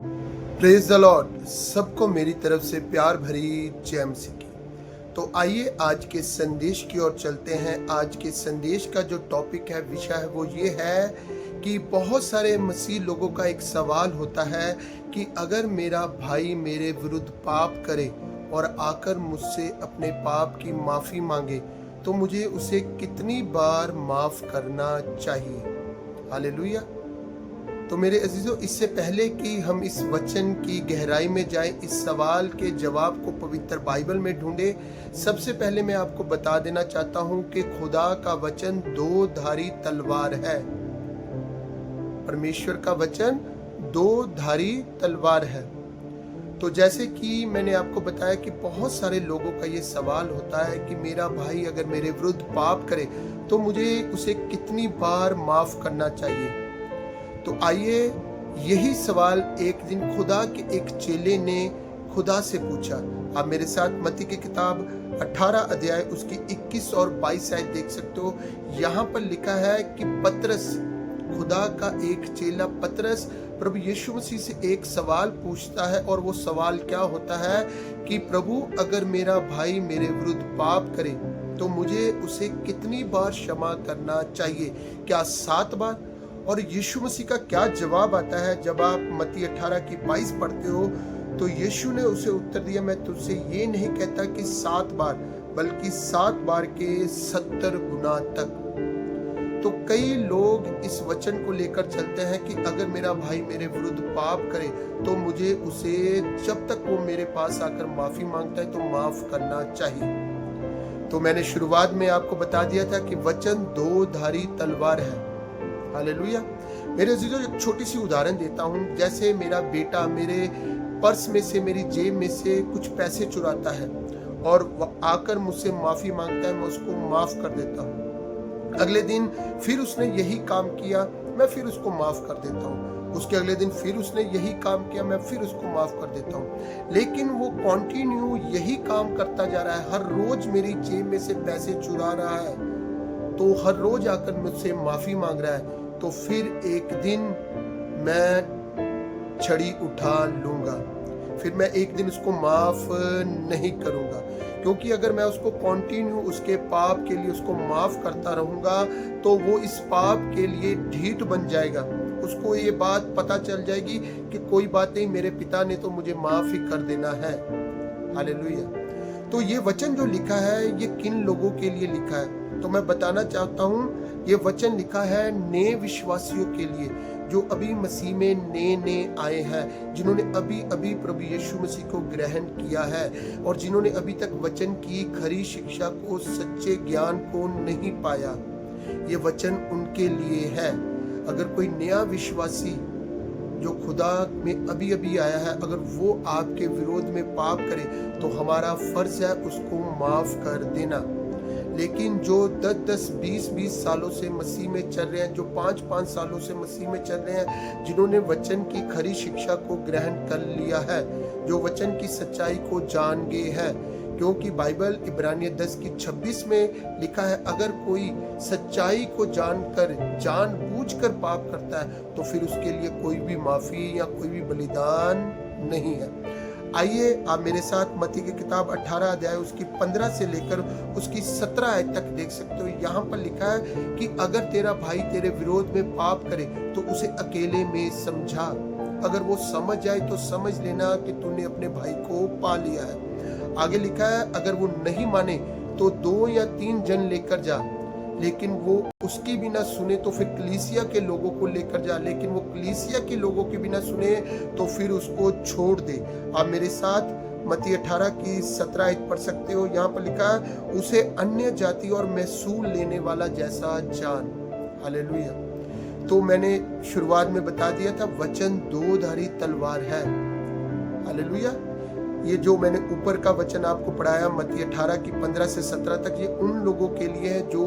Praise the Lord. सबको मेरी तरफ से प्यार भरी जय मसीह की। तो आइए आज के संदेश की ओर चलते हैं। आज के संदेश का जो टॉपिक है, विषय है, वो ये है कि बहुत सारे मसीह लोगों का एक सवाल होता है कि अगर मेरा भाई मेरे विरुद्ध पाप करे और आकर मुझसे अपने पाप की माफ़ी मांगे तो मुझे उसे कितनी बार माफ़ करना चाहिए। हालेलुया। तो मेरे अजीजों, इससे पहले कि हम इस वचन की गहराई में जाएं, इस सवाल के जवाब को पवित्र बाइबल में ढूंढे, सबसे पहले मैं आपको बता देना चाहता हूं कि खुदा का वचन दो धारी तलवार है। परमेश्वर का वचन दो धारी तलवार है। तो जैसे कि मैंने आपको बताया कि बहुत सारे लोगों का ये सवाल होता है कि मेरा भाई अगर मेरे विरुद्ध पाप करे तो मुझे उसे कितनी बार माफ करना चाहिए। तो आइए, यही सवाल एक दिन खुदा के एक चेले ने खुदा से पूछा। आप मेरे साथ मत्ती की किताब 18 अध्याय उसकी 21 और 22 आयत देख सकते हो। यहाँ पर लिखा है कि पतरस, खुदा का एक चेला पतरस, प्रभु यीशु मसीह से एक सवाल पूछता है। और वो सवाल क्या होता है कि प्रभु, अगर मेरा भाई मेरे विरुद्ध पाप करे तो मुझे उसे कितनी बार क्षमा करना चाहिए? क्या 7 बार? और यीशु मसीह का क्या जवाब आता है जब आप मत्ती 18 की 22 पढ़ते हो? तो यीशु ने उसे उत्तर दिया, मैं तुझसे ये नहीं कहता कि 7 बार, बल्कि 7 बार के 70 गुना तक। तो कई लोग इस वचन को लेकर चलते हैं कि अगर मेरा भाई मेरे विरुद्ध पाप करे तो मुझे उसे, जब तक वो मेरे पास आकर माफी मांगता है, तो माफ करना चाहिए। तो मैंने शुरुआत में आपको बता दिया था कि वचन दो धारी तलवार है। हालेलुया। मेरे अजीजों, एक छोटी सी उदाहरण देता हूँ। जैसे मेरा बेटा मेरे पर्स में से, मेरी जेब में से कुछ पैसे चुराता है और आकर मुझसे माफी मांगता है, मैं उसको माफ कर देता हूँ। अगले दिन फिर उसने यही काम किया, मैं फिर उसको माफ कर देता हूँ। उसके अगले दिन फिर उसने यही काम किया, मैं फिर उसको माफ कर देता हूँ। लेकिन वो कंटिन्यू यही काम करता जा रहा है। हर रोज मेरी जेब में से पैसे चुरा रहा है, तो हर रोज आकर मुझसे माफी मांग रहा है। तो फिर एक दिन मैं छड़ी उठा लूंगा, फिर मैं एक दिन उसको माफ नहीं करूंगा। क्योंकि अगर मैं उसको कंटिन्यू उसके पाप के लिए उसको माफ करता रहूंगा तो वो इस पाप के लिए ढीठ बन जाएगा। उसको ये बात पता चल जाएगी कि कोई बात नहीं, मेरे पिता ने तो मुझे माफ ही कर देना है। हालेलुया। तो ये वचन जो लिखा है, ये किन लोगों के लिए लिखा है? तो मैं बताना चाहता हूँ, ये वचन लिखा है नए विश्वासियों के लिए, जो अभी मसीह में नए आए हैं, जिन्होंने अभी अभी प्रभु यीशु मसीह को ग्रहण किया है और जिन्होंने अभी तक वचन की खरी शिक्षा को, सच्चे ज्ञान को नहीं पाया। ये वचन उनके लिए है। अगर कोई नया विश्वासी जो खुदा में अभी अभी आया है, अगर वो आपके विरोध में पाप करे तो हमारा फर्ज है उसको माफ कर देना। लेकिन जो 10-10, 20-20 सालों से मसीह में चल रहे हैं, जो 5-5 सालों से मसीह में चल रहे हैं, जिन्होंने वचन की खरी शिक्षा को ग्रहण कर लिया है, जो वचन की सच्चाई को जान गए हैं, क्योंकि बाइबल इब्रानियों 10 की 26 में लिखा है, अगर कोई सच्चाई को जानकर, जानबूझकर पाप करता है तो फिर उसके लिए कोई भी माफी या कोई भी बलिदान नहीं है। आइए आप मेरे साथ मत्ती की किताब 18 अध्याय उसकी 15 से लेकर उसकी 17 आयत तक देख सकते हो। यहाँ पर लिखा है कि अगर तेरा भाई तेरे विरोध में पाप करे तो उसे अकेले में समझा। अगर वो समझ जाए तो समझ लेना कि तूने अपने भाई को पा लिया है। आगे लिखा है, अगर वो नहीं माने तो 2 या 3 जन लेकर जा, लेकिन वो उसकी भी ना सुने तो फिर कलीसिया के लोगों को लेकर जा, लेकिन वो कलीसिया के लोगों की भी ना सुने तो फिर उसको छोड़ दे। आप मेरे साथ मत्ती 18 की 17 आयत पढ़ सकते हो। यहाँ पर लिखा है, उसे अन्य जाति और महसूल लेने वाला जैसा जान। हालेलुया। तो मैंने शुरुआत में बता दिया था, वचन दो धारी तलवार है। हालेलुया। ये जो मैंने ऊपर का वचन आपको पढ़ाया मत्ती 18 की 15 से 17 तक, ये उन लोगों के लिए है जो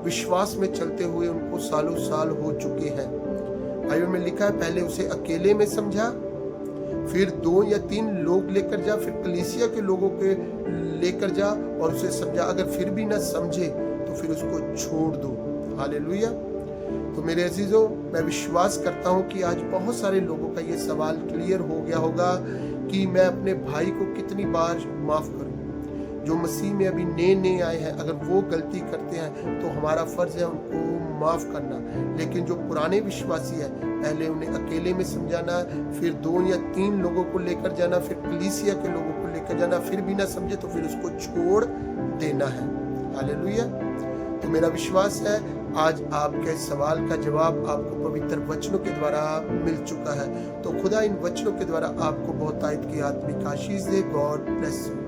विश्वास में चलते हुए उनको सालों साल हो चुके हैं। बाइबल में लिखा है, पहले उसे अकेले में समझा, फिर 2 या 3 लोग लेकर जा, फिर कलीसिया के लोगों के लेकर जा और उसे समझा। अगर फिर भी ना समझे तो फिर उसको छोड़ दो। हालेलुया। तो मेरे अजीजों, मैं विश्वास करता हूँ कि आज बहुत सारे लोगों का ये सवाल क्लियर हो गया होगा कि मैं अपने भाई को कितनी बार माफ करूँ। जो मसीह में अभी नए नए आए हैं, अगर वो गलती करते हैं तो हमारा फर्ज है उनको माफ करना। लेकिन जो पुराने विश्वासी है, पहले उन्हें अकेले में समझाना, फिर 2 या 3 लोगों को लेकर जाना, फिर कलीसिया के लोगों को लेकर जाना, फिर भी ना समझे तो फिर उसको छोड़ देना है। हालेलुया। तो मेरा विश्वास है आज आपके सवाल का जवाब आपको पवित्र वचनों के द्वारा मिल चुका है। तो खुदा इन वचनों के द्वारा आपको बहुतायत की आत्मिक आशीष दे। God bless you.